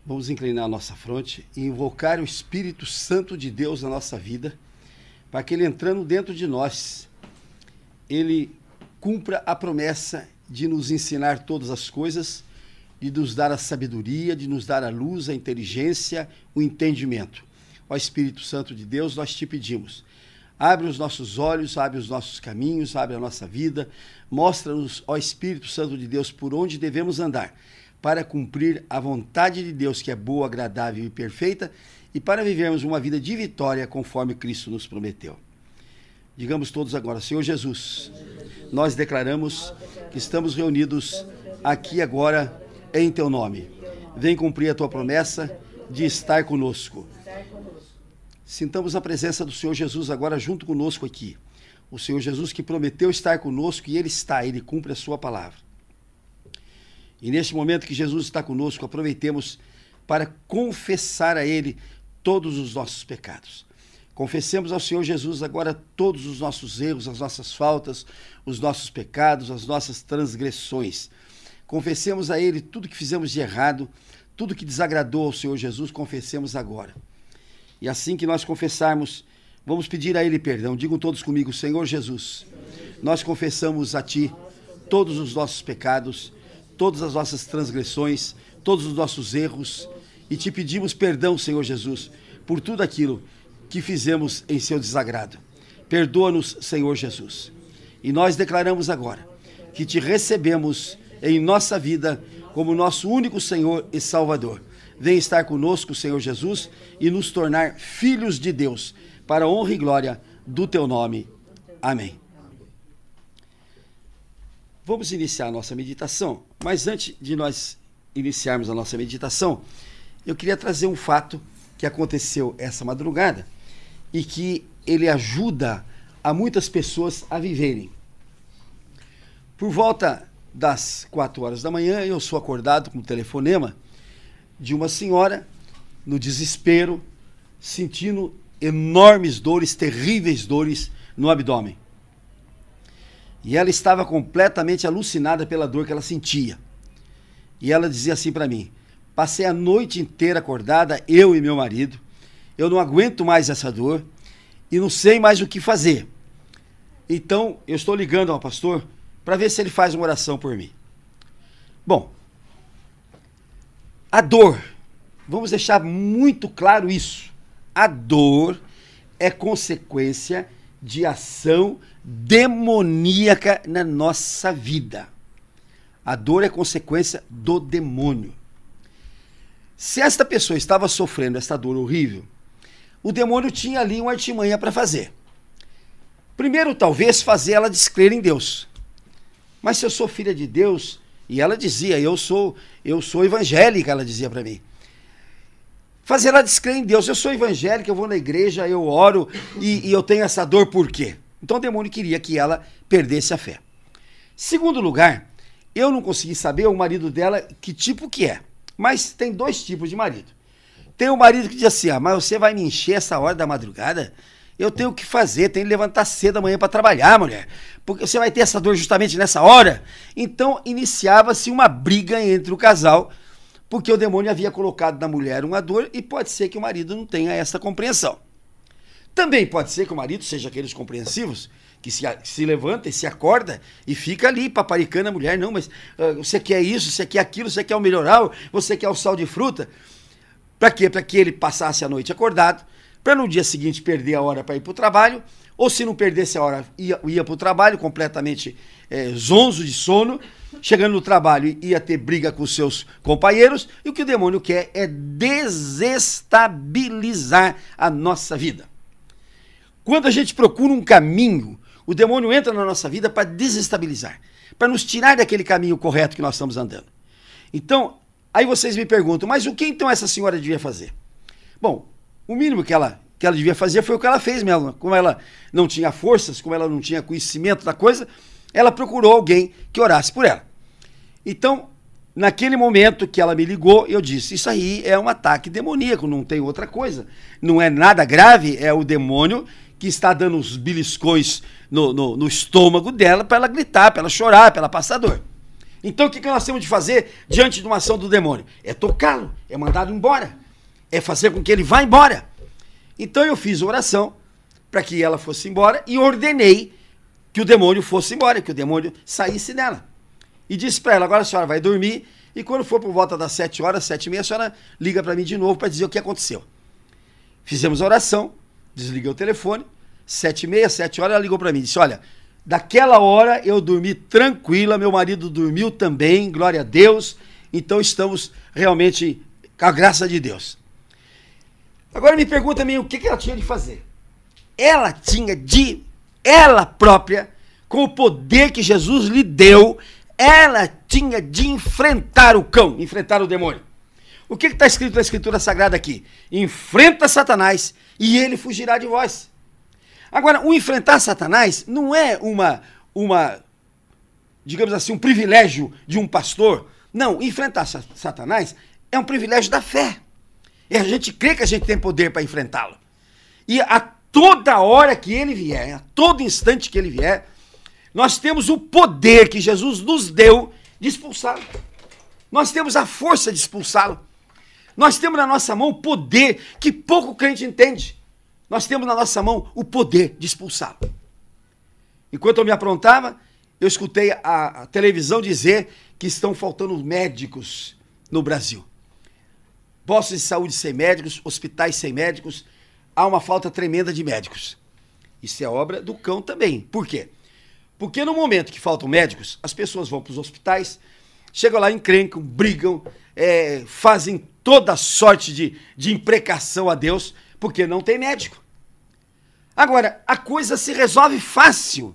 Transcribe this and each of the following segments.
Vamos inclinar a nossa fronte e invocar o Espírito Santo de Deus na nossa vida, para que ele entrando dentro de nós, ele cumpra a promessa de nos ensinar todas as coisas, de nos dar a sabedoria, de nos dar a luz, a inteligência, o entendimento. Ó Espírito Santo de Deus, nós te pedimos, abre os nossos olhos, abre os nossos caminhos, abre a nossa vida, mostra-nos, ó Espírito Santo de Deus, por onde devemos andar, para cumprir a vontade de Deus, que é boa, agradável e perfeita, e para vivermos uma vida de vitória, conforme Cristo nos prometeu. Digamos todos agora, Senhor Jesus, nós declaramos que estamos reunidos aqui agora em Teu nome. Vem cumprir a Tua promessa de estar conosco. Sintamos a presença do Senhor Jesus agora junto conosco aqui. O Senhor Jesus que prometeu estar conosco e Ele está, Ele cumpre a Sua palavra. E neste momento que Jesus está conosco, aproveitemos para confessar a Ele todos os nossos pecados. Confessemos ao Senhor Jesus agora todos os nossos erros, as nossas faltas, os nossos pecados, as nossas transgressões. Confessemos a Ele tudo que fizemos de errado, tudo que desagradou ao Senhor Jesus, confessemos agora. E assim que nós confessarmos, vamos pedir a Ele perdão. Digam todos comigo, Senhor Jesus, nós confessamos a Ti todos os nossos pecados, todas as nossas transgressões, todos os nossos erros, e Te pedimos perdão, Senhor Jesus, por tudo aquilo que fizemos em Seu desagrado. Perdoa-nos, Senhor Jesus. E nós declaramos agora que Te recebemos em nossa vida como nosso único Senhor e Salvador. Vem estar conosco, Senhor Jesus, e nos tornar filhos de Deus, para a honra e glória do Teu nome. Amém. Vamos iniciar a nossa meditação, mas antes de nós iniciarmos a nossa meditação, eu queria trazer um fato que aconteceu essa madrugada e que ele ajuda a muitas pessoas a viverem. Por volta das 4 horas da manhã, eu sou acordado com um telefonema de uma senhora no desespero, sentindo enormes dores, terríveis dores no abdômen. E ela estava completamente alucinada pela dor que ela sentia. E ela dizia assim para mim: passei a noite inteira acordada, eu e meu marido, eu não aguento mais essa dor e não sei mais o que fazer. Então, eu estou ligando ao pastor para ver se ele faz uma oração por mim. Bom, a dor, vamos deixar muito claro isso, a dor é consequência de ação demoníaca na nossa vida. A dor é consequência do demônio. Se esta pessoa estava sofrendo esta dor horrível, o demônio tinha ali uma artimanha para fazer. Primeiro, talvez, fazer ela descrer em Deus. Mas se eu sou filha de Deus, e ela dizia, eu sou evangélica, ela dizia para mim. Fazer ela descrer em Deus. Eu sou evangélica, eu vou na igreja, eu oro e eu tenho essa dor por quê? Então o demônio queria que ela perdesse a fé. Segundo lugar, eu não consegui saber o marido dela que tipo que é. Mas tem 2 tipos de marido. Tem o marido que diz assim, mas você vai me encher essa hora da madrugada? Eu tenho o que fazer, tenho que levantar cedo amanhã para trabalhar, mulher. Porque você vai ter essa dor justamente nessa hora. Então iniciava-se uma briga entre o casal, porque o demônio havia colocado na mulher uma dor e pode ser que o marido não tenha essa compreensão. Também pode ser que o marido seja aqueles compreensivos, que se levanta e se acorda e fica ali paparicando a mulher. Não, mas você quer isso, você quer aquilo, você quer o melhoral, você quer o sal de fruta. Para quê? Para que ele passasse a noite acordado, para no dia seguinte perder a hora para ir para o trabalho, ou se não perdesse a hora, ia para o trabalho completamente zonzo de sono, chegando no trabalho ia ter briga com seus companheiros, e o que o demônio quer é desestabilizar a nossa vida. Quando a gente procura um caminho, o demônio entra na nossa vida para desestabilizar, para nos tirar daquele caminho correto que nós estamos andando. Então, aí vocês me perguntam, mas o que então essa senhora devia fazer? Bom, o mínimo que ela devia fazer foi o que ela fez mesmo. Como ela não tinha forças, como ela não tinha conhecimento da coisa, ela procurou alguém que orasse por ela. Então, naquele momento que ela me ligou, eu disse, isso aí é um ataque demoníaco, não tem outra coisa. Não é nada grave, é o demônio que está dando uns beliscões no estômago dela para ela gritar, para ela chorar, para ela passar dor. Então o que nós temos de fazer diante de uma ação do demônio? É tocá-lo, é mandá-lo embora, é fazer com que ele vá embora. Então eu fiz oração para que ela fosse embora e ordenei que o demônio fosse embora, que o demônio saísse dela. E disse para ela, agora a senhora vai dormir e quando for por volta das 7 horas, 7h30, a senhora liga para mim de novo para dizer o que aconteceu. Fizemos a oração, desliguei o telefone, 7h30, 7 horas, ela ligou para mim e disse, olha, daquela hora eu dormi tranquila, meu marido dormiu também, glória a Deus, então estamos realmente com a graça de Deus. Agora me pergunta a mim o que ela tinha de fazer. Ela tinha de, ela própria, com o poder que Jesus lhe deu, ela tinha de enfrentar o cão, enfrentar o demônio. O que está escrito na Escritura Sagrada aqui? Enfrenta Satanás e ele fugirá de vós. Agora, o enfrentar Satanás não é digamos assim, um privilégio de um pastor. Não, enfrentar Satanás é um privilégio da fé. E a gente crê que a gente tem poder para enfrentá-lo. E a toda hora que ele vier, a todo instante que ele vier, nós temos o poder que Jesus nos deu de expulsá-lo. Nós temos a força de expulsá-lo. Nós temos na nossa mão o poder que pouco crente entende. Nós temos na nossa mão o poder de expulsá-lo. Enquanto eu me aprontava, eu escutei a televisão dizer que estão faltando médicos no Brasil. Postos de saúde sem médicos, hospitais sem médicos, há uma falta tremenda de médicos. Isso é obra do cão também. Por quê? Porque no momento que faltam médicos, as pessoas vão para os hospitais, chegam lá, encrencam, brigam, fazem toda sorte de imprecação a Deus, porque não tem médico. Agora, a coisa se resolve fácil,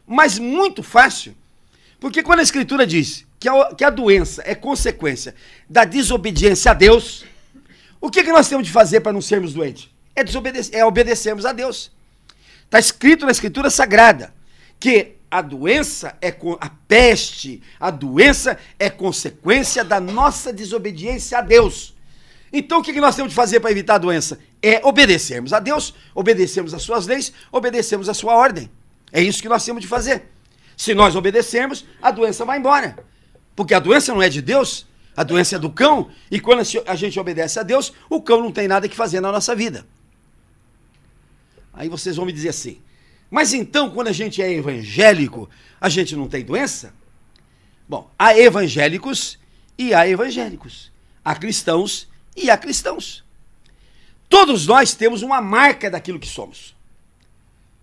mas muito fácil, porque quando a Escritura diz que a doença é consequência da desobediência a Deus, o que nós temos de fazer para não sermos doentes? É obedecermos a Deus. Está escrito na Escritura Sagrada que a doença a peste, a doença é consequência da nossa desobediência a Deus. Então o que nós temos de fazer para evitar a doença? É obedecermos a Deus, obedecermos às suas leis, obedecermos à sua ordem. É isso que nós temos de fazer. Se nós obedecermos, a doença vai embora. Porque a doença não é de Deus, a doença é do cão, e quando a gente obedece a Deus, o cão não tem nada que fazer na nossa vida. Aí vocês vão me dizer assim, mas então quando a gente é evangélico, a gente não tem doença? Bom, há evangélicos e há evangélicos. Há cristãos e há cristãos. Todos nós temos uma marca daquilo que somos.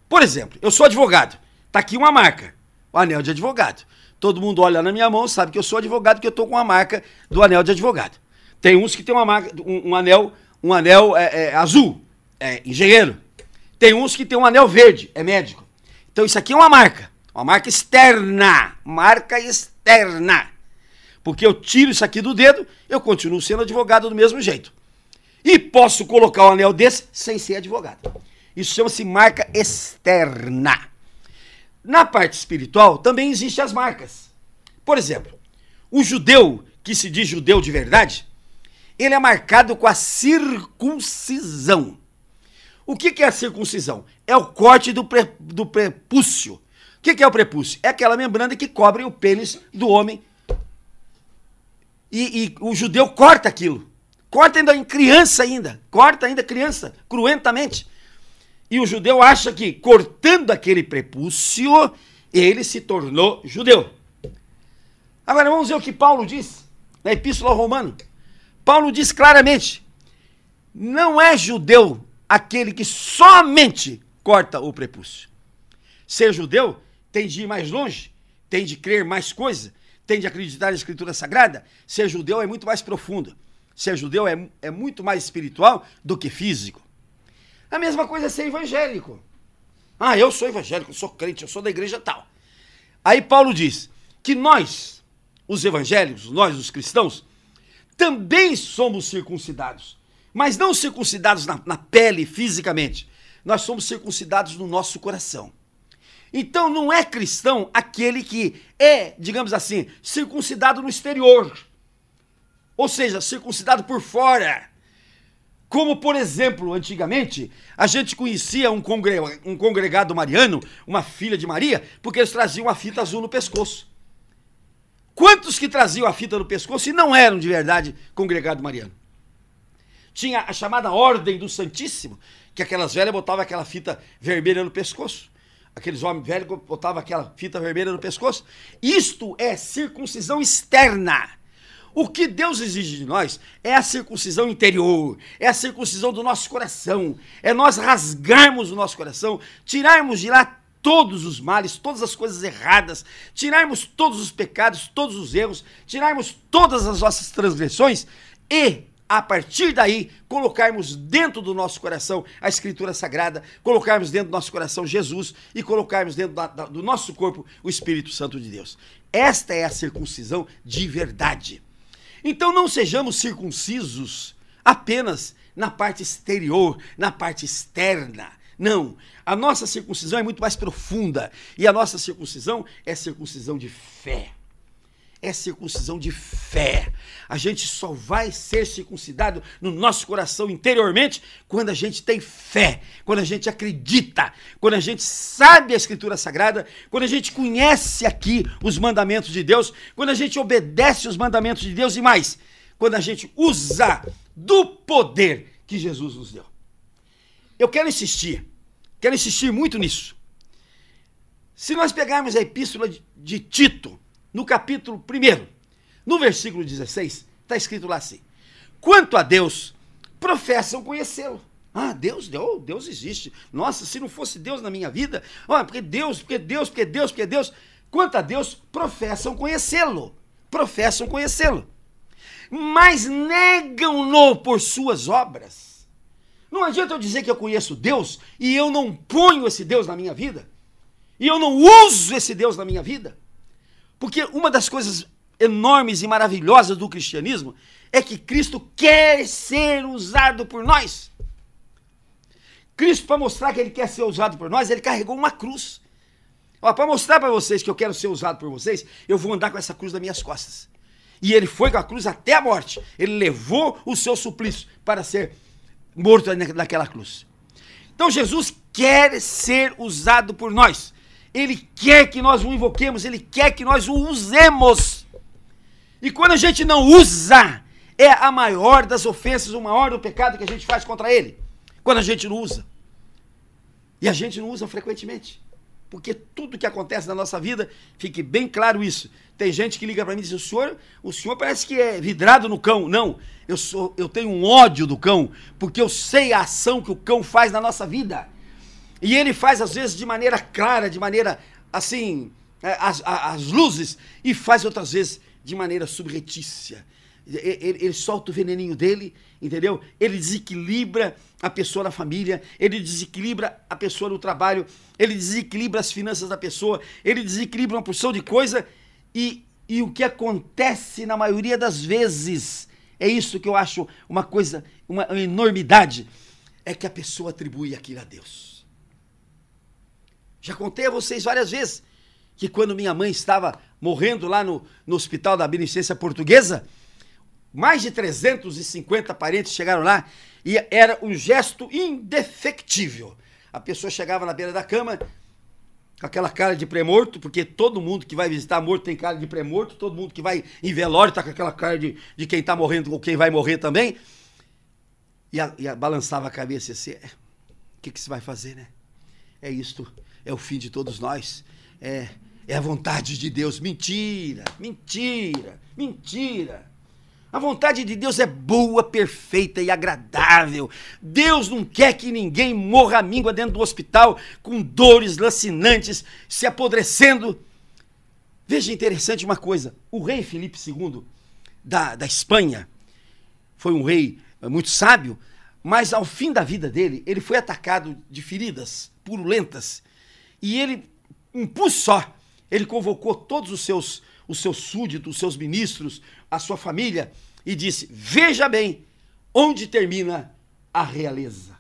Por exemplo, eu sou advogado. Está aqui uma marca, o anel de advogado. Todo mundo olha na minha mão, sabe que eu sou advogado, que eu estou com a marca do anel de advogado. Tem uns que tem uma marca, um anel azul, engenheiro. Tem uns que tem um anel verde, é médico. Então isso aqui é uma marca externa, marca externa. Porque eu tiro isso aqui do dedo, eu continuo sendo advogado do mesmo jeito. E posso colocar um anel desse sem ser advogado. Isso chama-se marca externa. Na parte espiritual também existem as marcas. Por exemplo, o judeu, que se diz judeu de verdade, ele é marcado com a circuncisão. O que é a circuncisão? É o corte do prepúcio. O que é o prepúcio? É aquela membrana que cobre o pênis do homem. E o judeu corta aquilo. Corta ainda em criança ainda. Corta ainda criança, cruentamente. E o judeu acha que, cortando aquele prepúcio, ele se tornou judeu. Agora vamos ver o que Paulo diz na Epístola ao Romano. Paulo diz claramente, não é judeu aquele que somente corta o prepúcio. Ser judeu tem de ir mais longe, tem de crer mais coisa, tem de acreditar na Escritura Sagrada. Ser judeu é muito mais profundo. Ser judeu é muito mais espiritual do que físico. A mesma coisa é ser evangélico. Ah, eu sou evangélico, eu sou crente, eu sou da igreja tal. Aí Paulo diz que nós, os evangélicos, nós, os cristãos, também somos circuncidados. Mas não circuncidados na pele, fisicamente. Nós somos circuncidados no nosso coração. Então não é cristão aquele que é, digamos assim, circuncidado no exterior. Ou seja, circuncidado por fora. Como, por exemplo, antigamente, a gente conhecia um congregado mariano, uma filha de Maria, porque eles traziam uma fita azul no pescoço. Quantos que traziam a fita no pescoço e não eram de verdade congregado mariano? Tinha a chamada Ordem do Santíssimo, que aquelas velhas botavam aquela fita vermelha no pescoço. Aqueles homens velhos botavam aquela fita vermelha no pescoço. Isto é circuncisão externa. O que Deus exige de nós é a circuncisão interior, é a circuncisão do nosso coração, é nós rasgarmos o nosso coração, tirarmos de lá todos os males, todas as coisas erradas, tirarmos todos os pecados, todos os erros, tirarmos todas as nossas transgressões e, a partir daí, colocarmos dentro do nosso coração a Escritura Sagrada, colocarmos dentro do nosso coração Jesus e colocarmos dentro do nosso corpo o Espírito Santo de Deus. Esta é a circuncisão de verdade. Então não sejamos circuncisos apenas na parte exterior, na parte externa. Não, a nossa circuncisão é muito mais profunda e a nossa circuncisão é circuncisão de fé. É circuncisão de fé. A gente só vai ser circuncidado no nosso coração interiormente quando a gente tem fé, quando a gente acredita, quando a gente sabe a Escritura Sagrada, quando a gente conhece aqui os mandamentos de Deus, quando a gente obedece os mandamentos de Deus e mais, quando a gente usa do poder que Jesus nos deu. Eu quero insistir muito nisso. Se nós pegarmos a epístola de Tito, no capítulo 1, no versículo 16, está escrito lá assim: quanto a Deus, professam conhecê-lo. Ah, Deus existe. Nossa, se não fosse Deus na minha vida, porque Deus. Quanto a Deus, professam conhecê-lo. Professam conhecê-lo. Mas negam-no por suas obras. Não adianta eu dizer que eu conheço Deus e eu não ponho esse Deus na minha vida. E eu não uso esse Deus na minha vida. Porque uma das coisas enormes e maravilhosas do cristianismo é que Cristo quer ser usado por nós. Cristo, para mostrar que ele quer ser usado por nós, ele carregou uma cruz. Para mostrar para vocês que eu quero ser usado por vocês, eu vou andar com essa cruz nas minhas costas. E ele foi com a cruz até a morte. Ele levou o seu suplício para ser morto naquela cruz. Então Jesus quer ser usado por nós. Ele quer que nós o invoquemos, ele quer que nós o usemos. E quando a gente não usa, é a maior das ofensas, o maior do pecado que a gente faz contra ele. Quando a gente não usa. E a gente não usa frequentemente. Porque tudo que acontece na nossa vida, fique bem claro isso. Tem gente que liga para mim e diz: o senhor parece que é vidrado no cão. Não, eu tenho um ódio do cão, porque eu sei a ação que o cão faz na nossa vida. E ele faz, às vezes, de maneira clara, de maneira, assim, as luzes, e faz outras vezes de maneira subretícia. Ele solta o veneninho dele, entendeu? Ele desequilibra a pessoa na família, ele desequilibra a pessoa no trabalho, ele desequilibra as finanças da pessoa, ele desequilibra uma porção de coisa, e o que acontece na maioria das vezes, é isso que eu acho uma coisa, uma enormidade, é que a pessoa atribui aquilo a Deus. Já contei a vocês várias vezes que quando minha mãe estava morrendo lá no Hospital da Beneficência Portuguesa, mais de 350 parentes chegaram lá e era um gesto indefectível. A pessoa chegava na beira da cama com aquela cara de pré-morto, porque todo mundo que vai visitar morto tem cara de pré-morto, todo mundo que vai em velório está com aquela cara de quem está morrendo ou quem vai morrer também. E balançava a cabeça assim: o que você vai fazer, né? É isto. É o fim de todos nós, é a vontade de Deus. Mentira, mentira, mentira. A vontade de Deus é boa, perfeita e agradável. Deus não quer que ninguém morra à míngua dentro do hospital, com dores lancinantes, se apodrecendo. Veja interessante uma coisa, o rei Filipe II da Espanha foi um rei muito sábio, mas ao fim da vida dele, ele foi atacado de feridas purulentas. E ele, um pulso só, ele convocou todos os seus súditos, os seus ministros, a sua família, e disse: veja bem onde termina a realeza.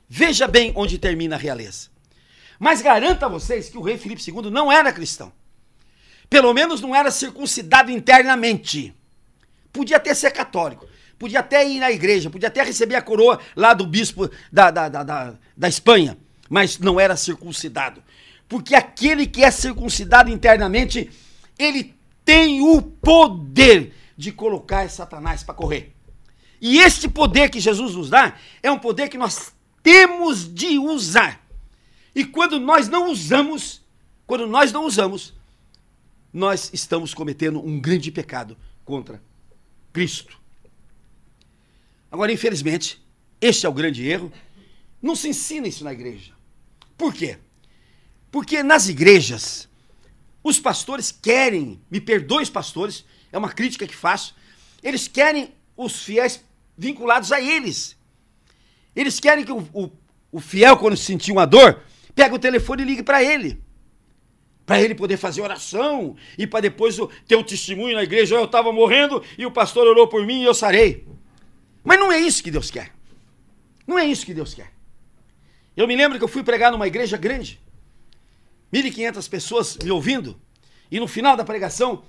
Veja bem onde termina a realeza. Mas garanto a vocês que o rei Filipe II não era cristão. Pelo menos não era circuncidado internamente. Podia até ser católico, podia até ir na igreja, podia até receber a coroa lá do bispo da Espanha, mas não era circuncidado. Porque aquele que é circuncidado internamente, ele tem o poder de colocar Satanás para correr. E este poder que Jesus nos dá é um poder que nós temos de usar. E quando nós não usamos, nós estamos cometendo um grande pecado contra Cristo. Agora, infelizmente, este é o grande erro. Não se ensina isso na igreja. Por quê? Porque nas igrejas, os pastores querem, me perdoe os pastores, é uma crítica que faço, eles querem os fiéis vinculados a eles. Eles querem que o fiel, quando sentir uma dor, pegue o telefone e ligue para ele poder fazer oração, e para depois ter um testemunho na igreja: eu estava morrendo e o pastor orou por mim e eu sarei. Mas não é isso que Deus quer. Não é isso que Deus quer. Eu me lembro que eu fui pregar numa igreja grande, 1.500 pessoas me ouvindo, e no final da pregação,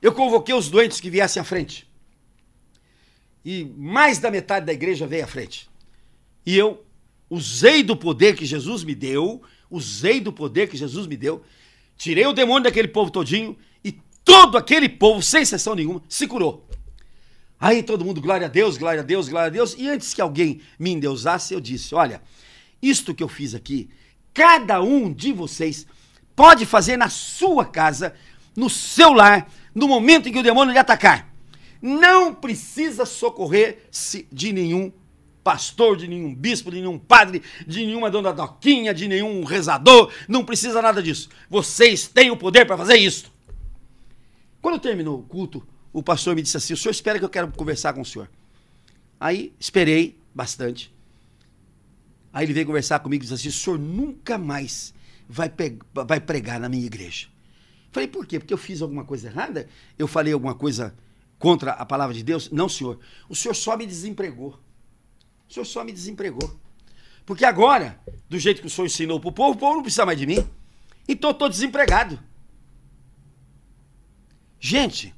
eu convoquei os doentes que viessem à frente. E mais da metade da igreja veio à frente. E eu usei do poder que Jesus me deu, tirei o demônio daquele povo todinho, e todo aquele povo, sem exceção nenhuma, se curou. Aí todo mundo, glória a Deus, glória a Deus, glória a Deus. E antes que alguém me endeusasse, eu disse: olha, isto que eu fiz aqui, cada um de vocês pode fazer na sua casa, no seu lar, no momento em que o demônio lhe atacar. Não precisa socorrer-se de nenhum pastor, de nenhum bispo, de nenhum padre, de nenhuma dona Doquinha, de nenhum rezador. Não precisa nada disso. Vocês têm o poder para fazer isso. Quando terminou o culto, o pastor me disse assim: o senhor espera que eu quero conversar com o senhor. Aí esperei bastante. Aí ele veio conversar comigo e disse assim: o senhor nunca mais vai pregar na minha igreja. Falei: por quê? Porque eu fiz alguma coisa errada? Eu falei alguma coisa contra a palavra de Deus? Não, senhor. O senhor só me desempregou. O senhor só me desempregou. Porque agora, do jeito que o senhor ensinou para o povo não precisa mais de mim. Então eu estou desempregado. Gente,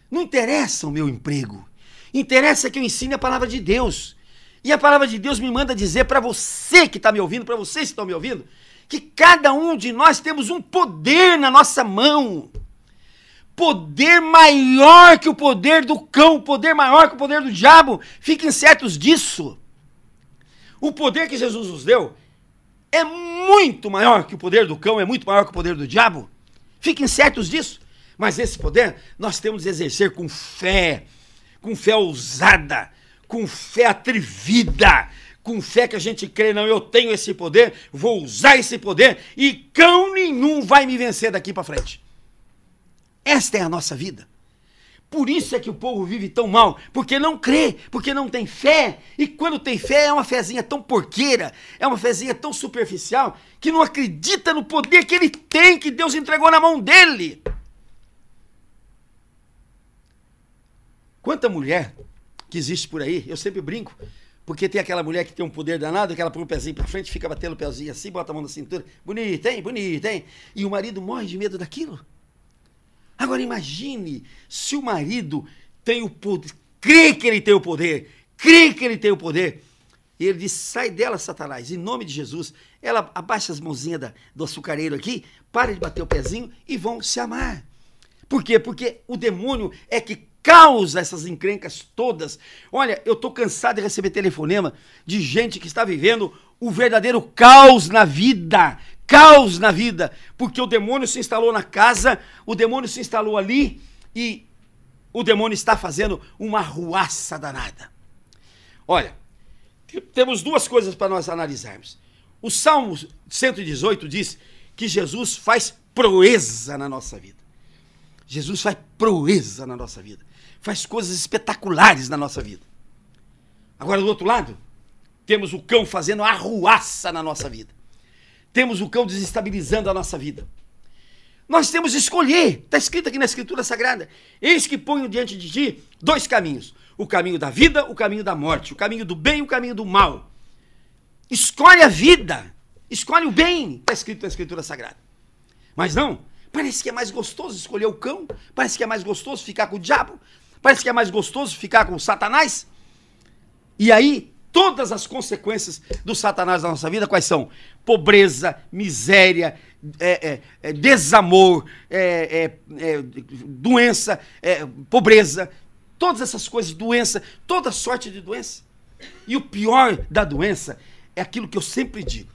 não interessa o meu emprego. Interessa que eu ensine a palavra de Deus. E a palavra de Deus me manda dizer para você que está me ouvindo, para vocês que estão me ouvindo, que cada um de nós temos um poder na nossa mão. Poder maior que o poder do cão, poder maior que o poder do diabo. Fiquem certos disso. O poder que Jesus nos deu é muito maior que o poder do cão, é muito maior que o poder do diabo. Fiquem certos disso. Mas esse poder nós temos de exercer com fé ousada, com fé atrevida, com fé que a gente crê: não, eu tenho esse poder, vou usar esse poder e cão nenhum vai me vencer daqui para frente. Esta é a nossa vida. Por isso é que o povo vive tão mal, porque não crê, porque não tem fé. E quando tem fé é uma fezinha tão porqueira, é uma fezinha tão superficial, que não acredita no poder que ele tem, que Deus entregou na mão dele. Quanta mulher que existe por aí, eu sempre brinco, porque tem aquela mulher que tem um poder danado, que ela põe o pezinho pra frente, fica batendo o pezinho assim, bota a mão na cintura, bonita, hein, bonita, hein? E o marido morre de medo daquilo. Agora imagine se o marido tem o poder, crê que ele tem o poder, e ele diz: sai dela, Satanás, em nome de Jesus. Ela abaixa as mãozinhas do açucareiro aqui, para de bater o pezinho e vão se amar. Por quê? Porque o demônio é que causa essas encrencas todas. Olha, eu estou cansado de receber telefonema de gente que está vivendo o verdadeiro caos na vida, porque o demônio se instalou na casa, o demônio se instalou ali e o demônio está fazendo uma arruaça danada. Olha, temos duas coisas para nós analisarmos. O Salmo 118 diz que Jesus faz proeza na nossa vida. Jesus faz proeza na nossa vida. Faz coisas espetaculares na nossa vida. Agora, do outro lado, temos o cão fazendo arruaça na nossa vida. Temos o cão desestabilizando a nossa vida. Nós temos de escolher. Está escrito aqui na Escritura Sagrada: eis que ponho diante de ti dois caminhos. O caminho da vida, o caminho da morte. O caminho do bem e o caminho do mal. Escolhe a vida. Escolhe o bem. Está escrito na Escritura Sagrada. Mas não. Parece que é mais gostoso escolher o cão. Parece que é mais gostoso ficar com o diabo. Parece que é mais gostoso ficar com o Satanás. E aí, todas as consequências do Satanás na nossa vida, quais são? Pobreza, miséria, desamor, doença, pobreza, todas essas coisas, doença, toda sorte de doença. E o pior da doença é aquilo que eu sempre digo.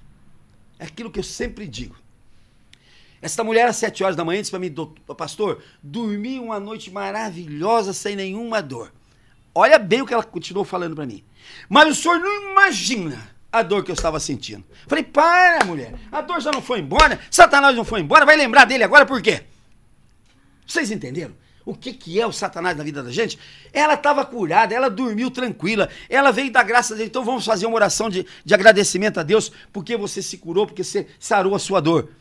É aquilo que eu sempre digo. Essa mulher, às 7 horas da manhã, disse para mim, pastor, dormi uma noite maravilhosa, sem nenhuma dor. Olha bem o que ela continuou falando para mim. Mas o senhor não imagina a dor que eu estava sentindo. Falei, para, mulher, a dor já não foi embora, Satanás não foi embora, vai lembrar dele agora por quê? Vocês entenderam? O que é o Satanás na vida da gente? Ela estava curada, ela dormiu tranquila, ela veio dar graças a Deus. Então vamos fazer uma oração de agradecimento a Deus, porque você se curou, porque você sarou a sua dor.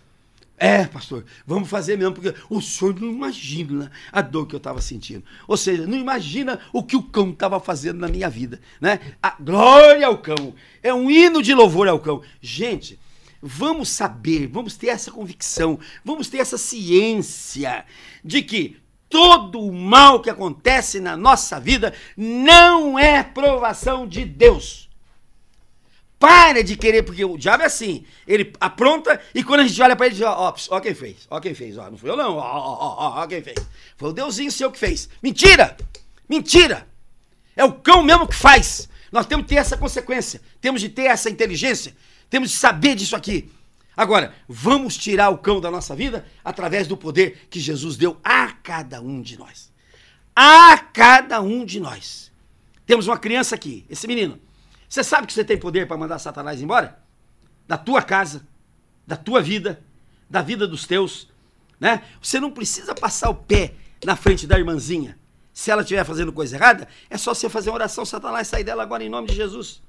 Pastor, vamos fazer mesmo, porque o senhor não imagina a dor que eu estava sentindo. Ou seja, não imagina o que o cão estava fazendo na minha vida, né? A glória ao cão, é um hino de louvor ao cão. Gente, vamos saber, vamos ter essa convicção, vamos ter essa ciência de que todo o mal que acontece na nossa vida não é provação de Deus. Para de querer, porque o diabo é assim, ele apronta e quando a gente olha para ele, diz, ó quem fez, ó, não fui eu não, ó quem fez. Foi o Deusinho seu que fez. Mentira! Mentira! É o cão mesmo que faz. Nós temos que ter essa consequência, temos de ter essa inteligência, temos de saber disso aqui. Agora, vamos tirar o cão da nossa vida através do poder que Jesus deu a cada um de nós. A cada um de nós. Temos uma criança aqui, esse menino. Você sabe que você tem poder para mandar Satanás embora? Da tua casa, da tua vida, da vida dos teus, né? Você não precisa passar o pé na frente da irmãzinha. Se ela estiver fazendo coisa errada, é só você fazer uma oração, Satanás sair dela agora em nome de Jesus.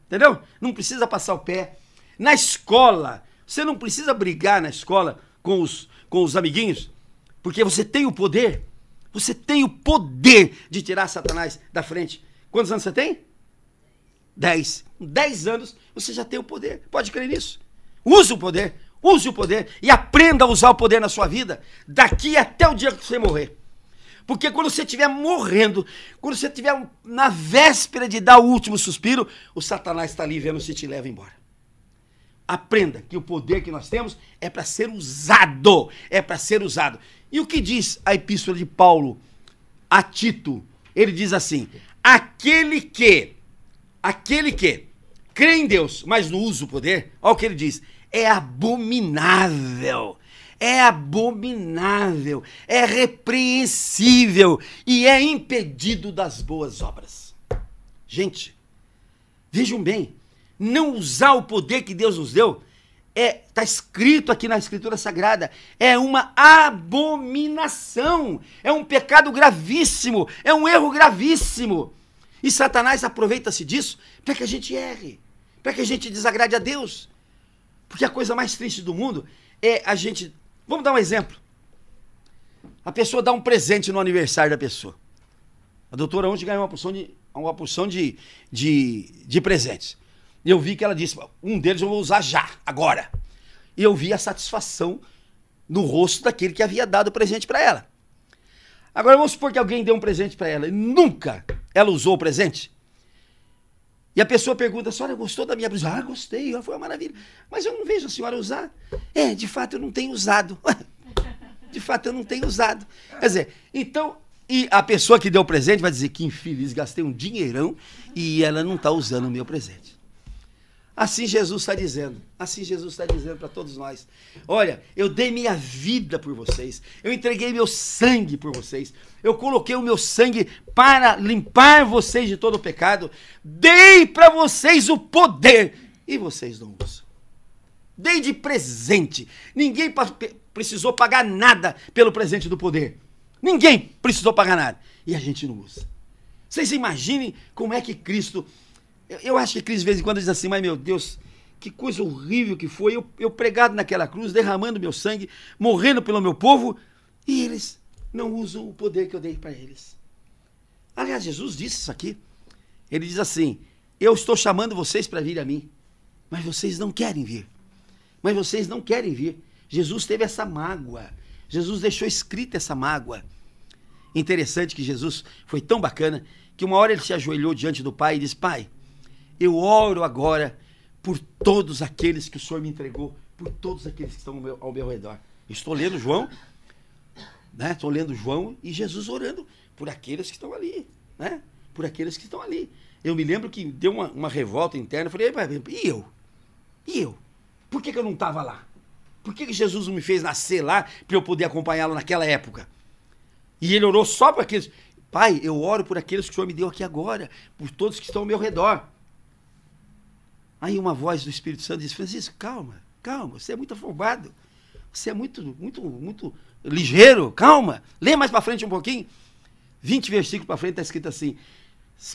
Entendeu? Não precisa passar o pé. Na escola, você não precisa brigar na escola com os amiguinhos, porque você tem o poder. Você tem o poder de tirar Satanás da frente. Quantos anos você tem? 10. Com 10 anos, você já tem o poder. Pode crer nisso. Use o poder e aprenda a usar o poder na sua vida daqui até o dia que você morrer. Porque quando você estiver morrendo, quando você estiver na véspera de dar o último suspiro, o Satanás está ali vendo se te leva embora. Aprenda que o poder que nós temos é para ser usado. É para ser usado. E o que diz a epístola de Paulo a Tito? Ele diz assim, aquele que crê em Deus, mas não usa o poder, olha o que ele diz, é abominável, é repreensível e é impedido das boas obras. Gente, vejam bem, não usar o poder que Deus nos deu, está escrito aqui na Escritura Sagrada, é uma abominação, é um pecado gravíssimo, é um erro gravíssimo. E Satanás aproveita-se disso para que a gente erre, para que a gente desagrade a Deus. Porque a coisa mais triste do mundo é a gente... Vamos dar um exemplo. A pessoa dá um presente no aniversário da pessoa. A doutora ontem ganhou uma porção de presentes. E eu vi que ela disse, um deles eu vou usar já, agora. E eu vi a satisfação no rosto daquele que havia dado o presente para ela. Agora vamos supor que alguém deu um presente para ela e nunca ela usou o presente. E a pessoa pergunta, a senhora gostou da minha blusa? Ah, gostei, foi uma maravilha. Mas eu não vejo a senhora usar. De fato eu não tenho usado. De fato eu não tenho usado. Quer dizer, então, e a pessoa que deu o presente vai dizer que infeliz, gastei um dinheirão e ela não está usando o meu presente. Assim Jesus está dizendo para todos nós. Olha, eu dei minha vida por vocês, eu entreguei meu sangue por vocês, eu coloquei o meu sangue para limpar vocês de todo o pecado, dei para vocês o poder e vocês não usam. Dei de presente, ninguém precisou pagar nada pelo presente do poder, ninguém precisou pagar nada e a gente não usa. Vocês imaginem como é que Cristo... Eu acho que Cristo de vez em quando diz assim, mas meu Deus, que coisa horrível que foi, eu pregado naquela cruz, derramando meu sangue, morrendo pelo meu povo, e eles não usam o poder que eu dei para eles. Aliás, Jesus disse isso aqui, ele diz assim, eu estou chamando vocês para vir a mim, mas vocês não querem vir, Jesus teve essa mágoa, Jesus deixou escrita essa mágoa. Interessante que Jesus foi tão bacana, que uma hora ele se ajoelhou diante do Pai e disse, Pai, eu oro agora por todos aqueles que o Senhor me entregou por todos aqueles que estão ao meu redor. Estou lendo João, né? Estou lendo João e Jesus orando por aqueles que estão ali, né? Por aqueles que estão ali. Eu me lembro que deu uma revolta interna. Eu falei, e eu? E eu? Por que eu não estava lá? Por que Jesus não me fez nascer lá para eu poder acompanhá-lo naquela época? E ele orou só por aqueles. Pai, eu oro por aqueles que o Senhor me deu aqui agora, por todos que estão ao meu redor. Aí uma voz do Espírito Santo diz, Francisco, calma, calma, você é muito afobado. Você é muito ligeiro, calma. Lê mais para frente um pouquinho. 20 versículos para frente está escrito assim,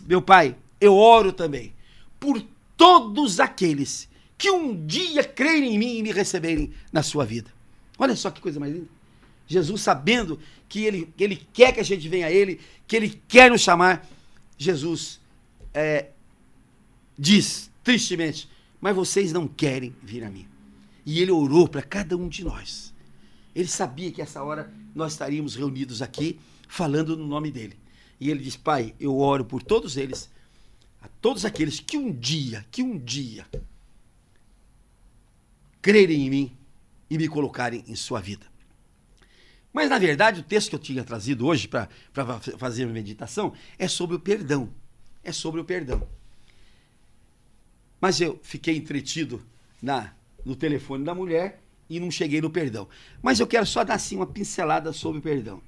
meu Pai, eu oro também por todos aqueles que um dia crerem em mim e me receberem na sua vida. Olha só que coisa mais linda. Jesus sabendo que ele quer que a gente venha a ele, que ele quer nos chamar, Jesus diz tristemente, mas vocês não querem vir a mim. E ele orou para cada um de nós. Ele sabia que essa hora nós estaríamos reunidos aqui, falando no nome dele. E ele diz, Pai, eu oro por todos eles, a todos aqueles que um dia crerem em mim e me colocarem em sua vida. Mas, na verdade, o texto que eu tinha trazido hoje para fazer uma meditação é sobre o perdão. É sobre o perdão. Mas eu fiquei entretido no telefone da mulher e não cheguei no perdão. Mas eu quero só dar assim uma pincelada sobre o perdão.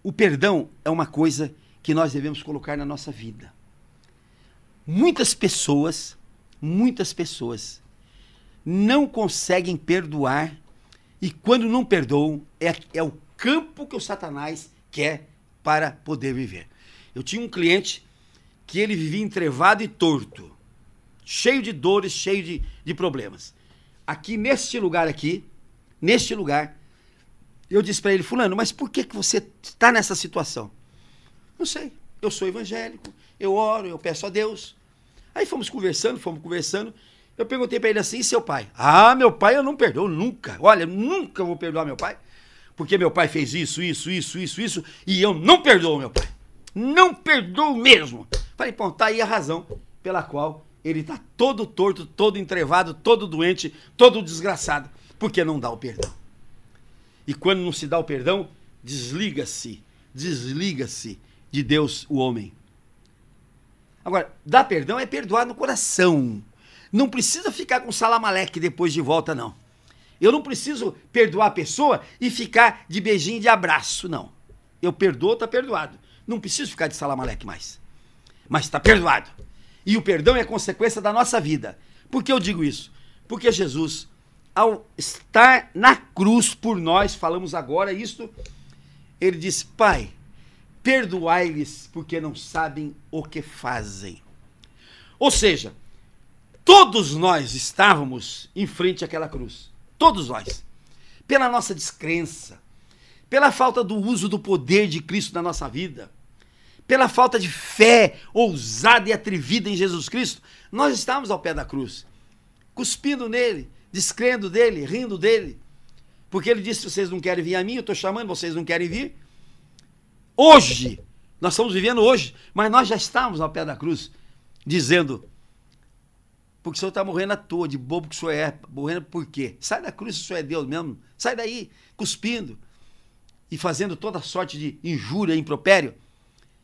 O perdão é uma coisa que nós devemos colocar na nossa vida. Muitas pessoas não conseguem perdoar e quando não perdoam é o campo que o Satanás quer para poder viver. Eu tinha um cliente que ele vivia entrevado e torto, cheio de dores, cheio de problemas. Aqui, neste lugar, eu disse para ele, fulano, mas por que você está nessa situação? Não sei, eu sou evangélico, eu oro, eu peço a Deus. Aí fomos conversando, eu perguntei para ele assim, e seu pai? Ah, meu pai eu não perdoo nunca, olha, nunca vou perdoar meu pai, porque meu pai fez isso, e eu não perdoo meu pai. Não perdoo mesmo. Falei, pô, tá aí a razão pela qual ele está todo torto, todo entrevado, todo doente, todo desgraçado, porque não dá o perdão. E quando não se dá o perdão, desliga-se de Deus o homem. Agora, dar perdão é perdoar no coração. Não precisa ficar com salamaleque depois de volta, não. Eu não preciso perdoar a pessoa e ficar de beijinho e de abraço, não. Eu perdoo, está perdoado. Não preciso ficar de salamaleque mais. Mas está perdoado. E o perdão é consequência da nossa vida. Por que eu digo isso? Porque Jesus, ao estar na cruz por nós, falamos agora isto, ele disse, Pai, perdoai-lhes porque não sabem o que fazem. Ou seja, todos nós estávamos em frente àquela cruz. Todos nós. Pela nossa descrença, pela falta do uso do poder de Cristo na nossa vida, pela falta de fé ousada e atrevida em Jesus Cristo, nós estávamos ao pé da cruz, cuspindo nele, descrendo dele, rindo dele, porque ele disse, vocês não querem vir a mim, eu estou chamando, vocês não querem vir. Hoje, nós estamos vivendo hoje, mas nós já estávamos ao pé da cruz, dizendo, porque o senhor está morrendo à toa, de bobo que o senhor é, morrendo por quê? Sai da cruz se o senhor é Deus mesmo, sai daí, cuspindo, e fazendo toda sorte de injúria, impropério.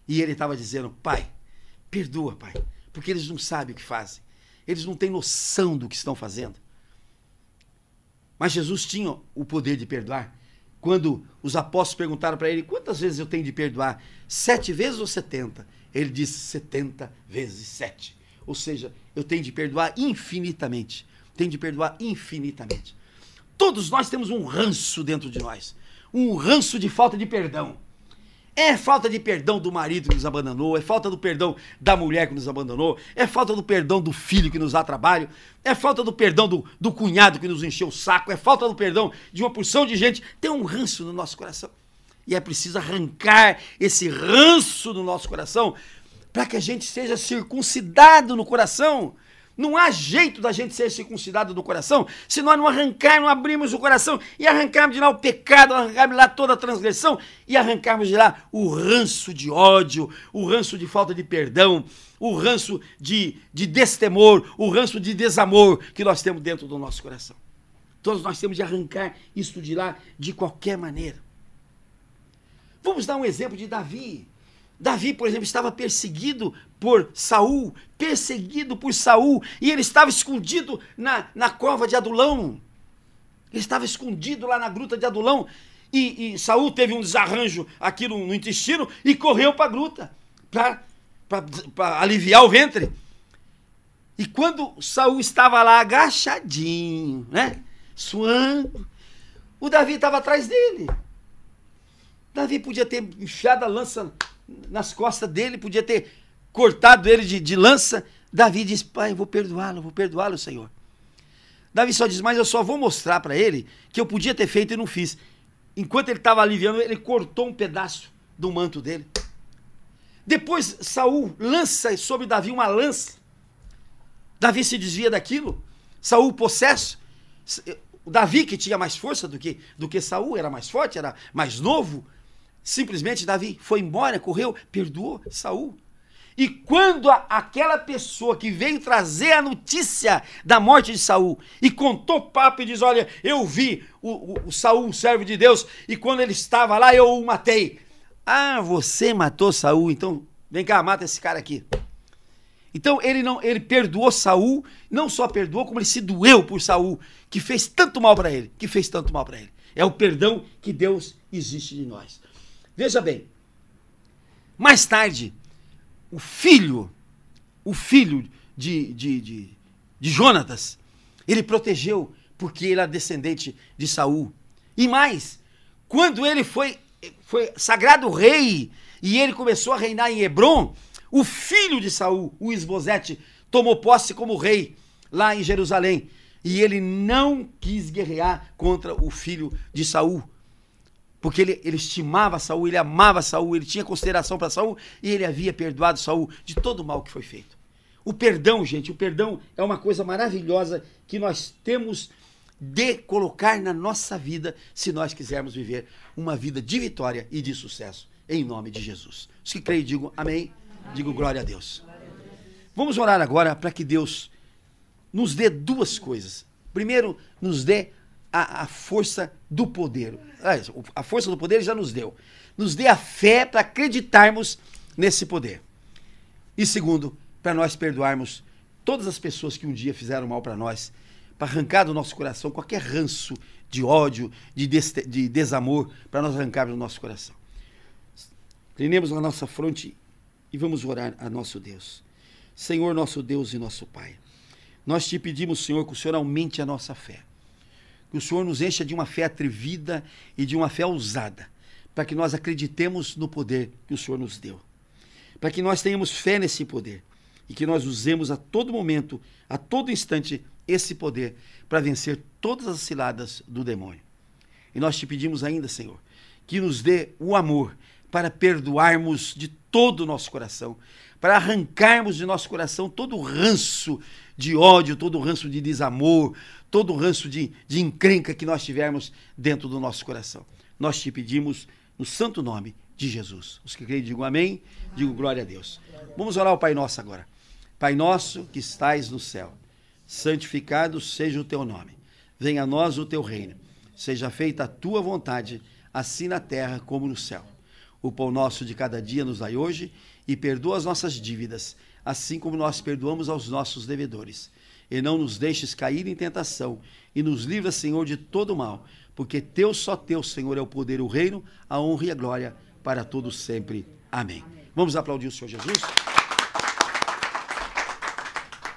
E ele estava dizendo, Pai, perdoa, Pai, porque eles não sabem o que fazem. Eles não têm noção do que estão fazendo. Mas Jesus tinha o poder de perdoar. Quando os apóstolos perguntaram para ele, quantas vezes eu tenho de perdoar? 7 vezes ou 70? Ele disse 70 vezes 7. Ou seja, eu tenho de perdoar infinitamente. Tenho de perdoar infinitamente. Todos nós temos um ranço dentro de nós. Um ranço de falta de perdão. É falta de perdão do marido que nos abandonou, é falta do perdão da mulher que nos abandonou, é falta do perdão do filho que nos dá trabalho, é falta do perdão do cunhado que nos encheu o saco, é falta do perdão de uma porção de gente. Tem um ranço no nosso coração. E é preciso arrancar esse ranço do nosso coração para que a gente seja circuncidado no coração. Não há jeito da gente ser circuncidado no coração se nós não arrancarmos, não abrirmos o coração e arrancarmos de lá o pecado, arrancarmos de lá toda a transgressão e arrancarmos de lá o ranço de ódio, o ranço de falta de perdão, o ranço de destemor, o ranço de desamor que nós temos dentro do nosso coração. Todos nós temos de arrancar isso de lá de qualquer maneira. Vamos dar um exemplo de Davi. Davi, por exemplo, estava perseguido por Saul, e ele estava escondido na cova de Adulão. Ele estava escondido lá na gruta de Adulão, e Saul teve um desarranjo aqui no intestino e correu para a gruta, para aliviar o ventre. E quando Saul estava lá agachadinho, né, suando, o Davi estava atrás dele. Davi podia ter enfiado a lança nas costas dele, podia ter cortado ele de lança. Davi disse: pai, eu vou perdoá-lo, Senhor. Davi só diz: mas eu só vou mostrar para ele que eu podia ter feito e não fiz. Enquanto ele estava aliviando, ele cortou um pedaço do manto dele. Depois Saul lança sobre Davi uma lança. Davi se desvia daquilo. Saul possesso. O Davi, que tinha mais força do que Saul, era mais forte, era mais novo. Simplesmente Davi foi embora, correu, perdoou Saul. E quando aquela pessoa que veio trazer a notícia da morte de Saul e contou o papo e diz: olha, eu vi o Saul, o servo de Deus, e quando ele estava lá eu o matei. Ah, você matou Saul, então vem cá, mata esse cara aqui. Então ele perdoou Saul, não só perdoou, como ele se doeu por Saul, que fez tanto mal para ele, É o perdão que Deus exige de nós. Veja bem, mais tarde, o filho de Jonatas, ele protegeu, porque ele era descendente de Saul. E mais, quando ele foi sagrado rei, e ele começou a reinar em Hebrom, o filho de Saul, o Isbosete, tomou posse como rei lá em Jerusalém. E ele não quis guerrear contra o filho de Saul, porque ele estimava Saul, ele amava Saul, ele tinha consideração para Saul, e ele havia perdoado Saul de todo o mal que foi feito. O perdão, gente, o perdão é uma coisa maravilhosa que nós temos de colocar na nossa vida, se nós quisermos viver uma vida de vitória e de sucesso, em nome de Jesus. Os que creem, digam amém, digo glória a Deus. Vamos orar agora para que Deus nos dê duas coisas. Primeiro, nos dê a força do poder. A força do poder ele já nos deu. Nos dê a fé para acreditarmos nesse poder. E segundo, para nós perdoarmos todas as pessoas que um dia fizeram mal para nós, para arrancar do nosso coração qualquer ranço de ódio, de desamor, para nós arrancarmos do nosso coração. Inclinemos na nossa fronte e vamos orar a nosso Deus. Senhor, nosso Deus e nosso Pai, nós te pedimos, Senhor, que o Senhor aumente a nossa fé, que o Senhor nos encha de uma fé atrevida e de uma fé ousada, para que nós acreditemos no poder que o Senhor nos deu, para que nós tenhamos fé nesse poder e que nós usemos a todo momento, a todo instante, esse poder para vencer todas as ciladas do demônio. E nós te pedimos ainda, Senhor, que nos dê o amor para perdoarmos de todo o nosso coração, para arrancarmos de nosso coração todo o ranço de ódio, todo o ranço de desamor, todo o ranço de encrenca que nós tivermos dentro do nosso coração. Nós te pedimos no santo nome de Jesus. Os que creem, digam amém, digo glória a Deus. Vamos orar ao Pai Nosso agora. Pai nosso que estais no céu, santificado seja o teu nome. Venha a nós o teu reino. Seja feita a tua vontade, assim na terra como no céu. O pão nosso de cada dia nos dai hoje, e perdoa as nossas dívidas, assim como nós perdoamos aos nossos devedores. E não nos deixes cair em tentação, e nos livra, Senhor, de todo mal, porque só teu, Senhor, é o poder, o reino, a honra e a glória para todos sempre. Amém. Vamos aplaudir o Senhor Jesus?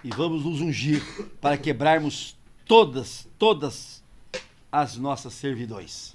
E vamos nos ungir para quebrarmos todas as nossas servidões.